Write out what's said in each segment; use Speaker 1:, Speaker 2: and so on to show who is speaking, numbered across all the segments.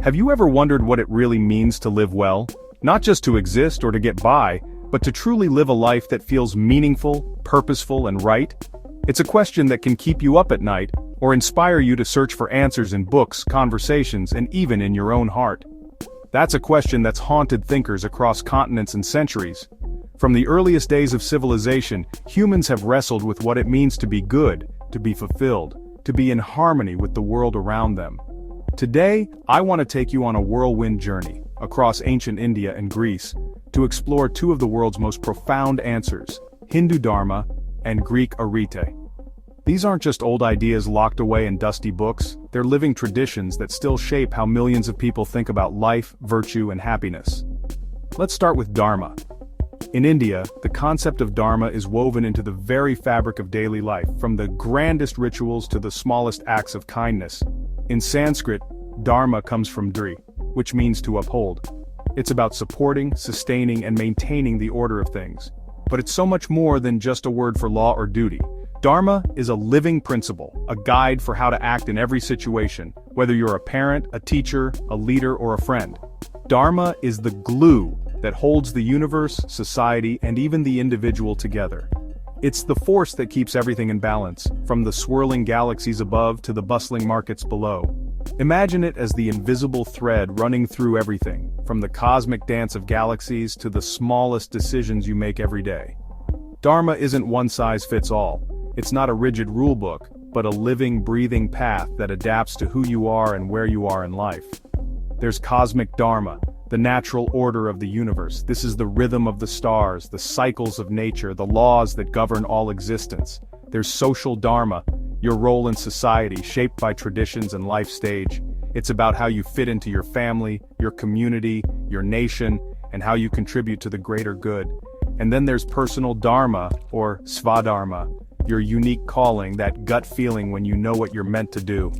Speaker 1: Have you ever wondered what it really means to live well? Not just to exist or to get by, but to truly live a life that feels meaningful, purposeful, and right? It's a question that can keep you up at night, or inspire you to search for answers in books, conversations, and even in your own heart. That's a question that's haunted thinkers across continents and centuries. From the earliest days of civilization, humans have wrestled with what it means to be good, to be fulfilled, to be in harmony with the world around them. Today, I want to take you on a whirlwind journey, across ancient India and Greece, to explore two of the world's most profound answers, Hindu Dharma and Greek Arete. These aren't just old ideas locked away in dusty books, they're living traditions that still shape how millions of people think about life, virtue, and happiness. Let's start with Dharma. In India, the concept of Dharma is woven into the very fabric of daily life, from the grandest rituals to the smallest acts of kindness. In Sanskrit, Dharma comes from dri, which means to uphold. It's about supporting, sustaining, and maintaining the order of things. But it's so much more than just a word for law or duty. Dharma is a living principle, a guide for how to act in every situation, whether you're a parent, a teacher, a leader, or a friend. Dharma is the glue that holds the universe, society, and even the individual together. It's the force that keeps everything in balance, from the swirling galaxies above to the bustling markets below. Imagine it as the invisible thread running through everything, from the cosmic dance of galaxies to the smallest decisions you make every day. Dharma isn't one size fits all. It's not a rigid rulebook, but a living, breathing path that adapts to who you are and where you are in life. There's cosmic Dharma, the natural order of the universe. This is the rhythm of the stars, the cycles of nature, the laws that govern all existence. There's social Dharma, your role in society, shaped by traditions and life stage. It's about how you fit into your family, your community, your nation, and how you contribute to the greater good. And then there's personal Dharma, or Svadharma, your unique calling, that gut feeling when you know what you're meant to do.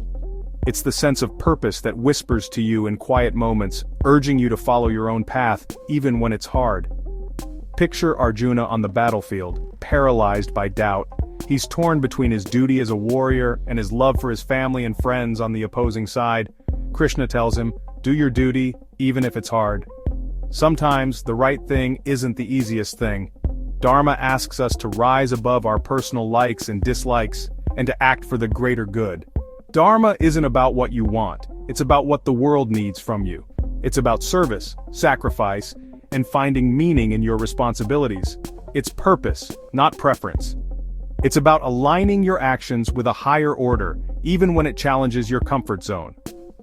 Speaker 1: It's the sense of purpose that whispers to you in quiet moments, urging you to follow your own path, even when it's hard. Picture Arjuna on the battlefield, paralyzed by doubt. He's torn between his duty as a warrior and his love for his family and friends on the opposing side. Krishna tells him, do your duty, even if it's hard. Sometimes, the right thing isn't the easiest thing. Dharma asks us to rise above our personal likes and dislikes, and to act for the greater good. Dharma isn't about what you want, it's about what the world needs from you. It's about service, sacrifice, and finding meaning in your responsibilities. It's purpose, not preference. It's about aligning your actions with a higher order, even when it challenges your comfort zone.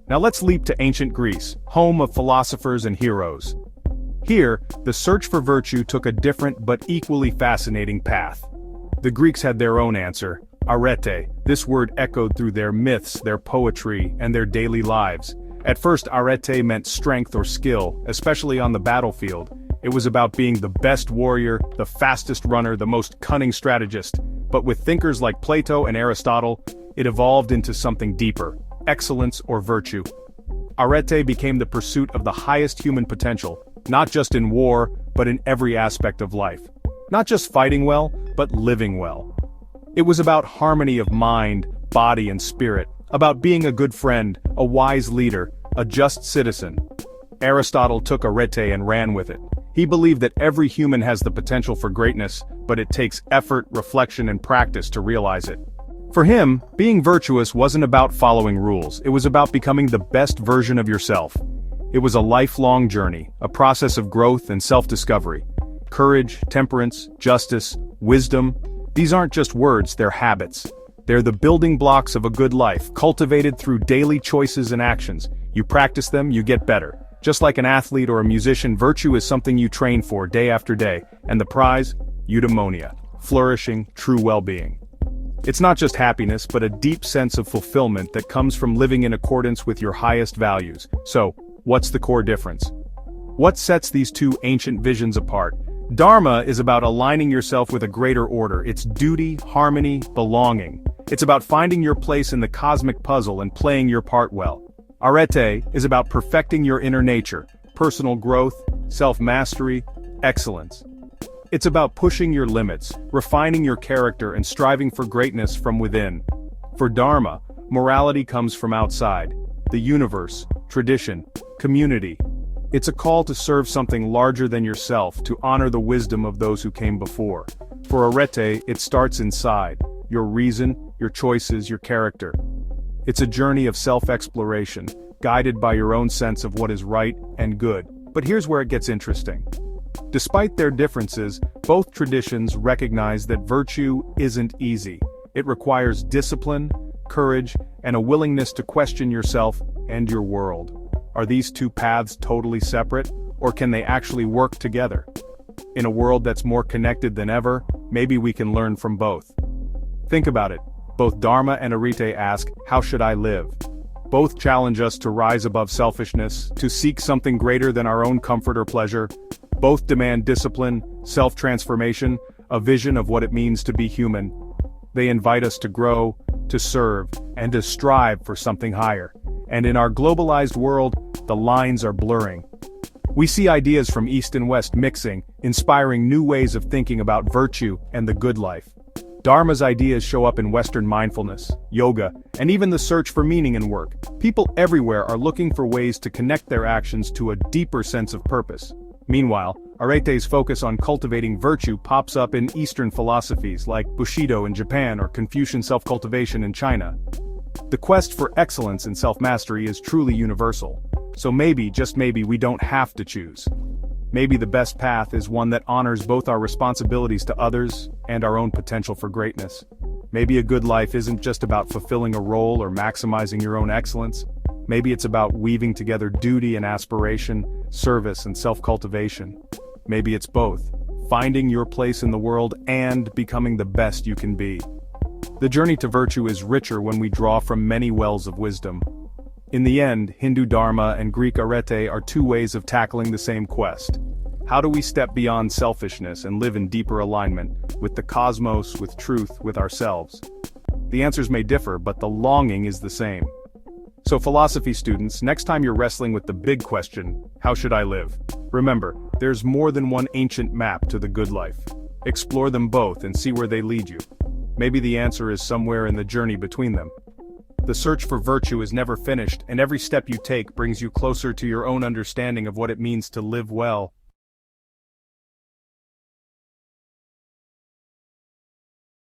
Speaker 1: Now let's leap to ancient Greece, home of philosophers and heroes. Here, the search for virtue took a different but equally fascinating path. The Greeks had their own answer, Arete. This word echoed through their myths, their poetry, and their daily lives. At first, Arete meant strength or skill, especially on the battlefield. It was about being the best warrior, the fastest runner, the most cunning strategist. But with thinkers like Plato and Aristotle, it evolved into something deeper, excellence or virtue. Arete became the pursuit of the highest human potential, not just in war, but in every aspect of life. Not just fighting well, but living well. It was about harmony of mind, body, and spirit, about being a good friend, a wise leader, a just citizen. Aristotle took Arete and ran with it. He believed that every human has the potential for greatness, but it takes effort, reflection, and practice to realize it. For him, being virtuous wasn't about following rules, it was about becoming the best version of yourself. It was a lifelong journey, a process of growth and self-discovery. Courage, temperance, justice, wisdom, these aren't just words, they're habits. They're the building blocks of a good life, cultivated through daily choices and actions. You practice them, you get better. Just like an athlete or a musician, virtue is something you train for day after day, and the prize? Eudaimonia, flourishing, true well-being. It's not just happiness, but a deep sense of fulfillment that comes from living in accordance with your highest values. So, what's the core difference? What sets these two ancient visions apart? Dharma is about aligning yourself with a greater order. It's duty, harmony, belonging. It's about finding your place in the cosmic puzzle and playing your part well. Arete is about perfecting your inner nature, personal growth, self-mastery, excellence. It's about pushing your limits, refining your character, and striving for greatness from within. For Dharma, morality comes from outside, the universe, tradition, community. It's a call to serve something larger than yourself, to honor the wisdom of those who came before. For Arete, it starts inside, your reason, your choices, your character. It's a journey of self-exploration, guided by your own sense of what is right and good. But here's where it gets interesting. Despite their differences, both traditions recognize that virtue isn't easy. It requires discipline, courage, and a willingness to question yourself and your world. Are these two paths totally separate, or can they actually work together? In a world that's more connected than ever, maybe we can learn from both. Think about it. Both Dharma and Arete ask, how should I live? Both challenge us to rise above selfishness, to seek something greater than our own comfort or pleasure. Both demand discipline, self-transformation, a vision of what it means to be human. They invite us to grow, to serve, and to strive for something higher. And in our globalized world, the lines are blurring. We see ideas from East and West mixing, inspiring new ways of thinking about virtue and the good life. Dharma's ideas show up in Western mindfulness, yoga, and even the search for meaning in work. People everywhere are looking for ways to connect their actions to a deeper sense of purpose. Meanwhile, Arete's focus on cultivating virtue pops up in Eastern philosophies like Bushido in Japan or Confucian self-cultivation in China. The quest for excellence in self-mastery is truly universal. So maybe, just maybe, we don't have to choose. Maybe the best path is one that honors both our responsibilities to others and our own potential for greatness. Maybe a good life isn't just about fulfilling a role or maximizing your own excellence. Maybe it's about weaving together duty and aspiration, service and self-cultivation. Maybe it's both, finding your place in the world and becoming the best you can be. The journey to virtue is richer when we draw from many wells of wisdom. In the end, Hindu Dharma and Greek Arete are two ways of tackling the same quest. How do we step beyond selfishness and live in deeper alignment, with the cosmos, with truth, with ourselves? The answers may differ, but the longing is the same. So philosophy students, next time you're wrestling with the big question, how should I live? Remember, there's more than one ancient map to the good life. Explore them both and see where they lead you. Maybe the answer is somewhere in the journey between them. The search for virtue is never finished, and every step you take brings you closer to your own understanding of what it means to live well.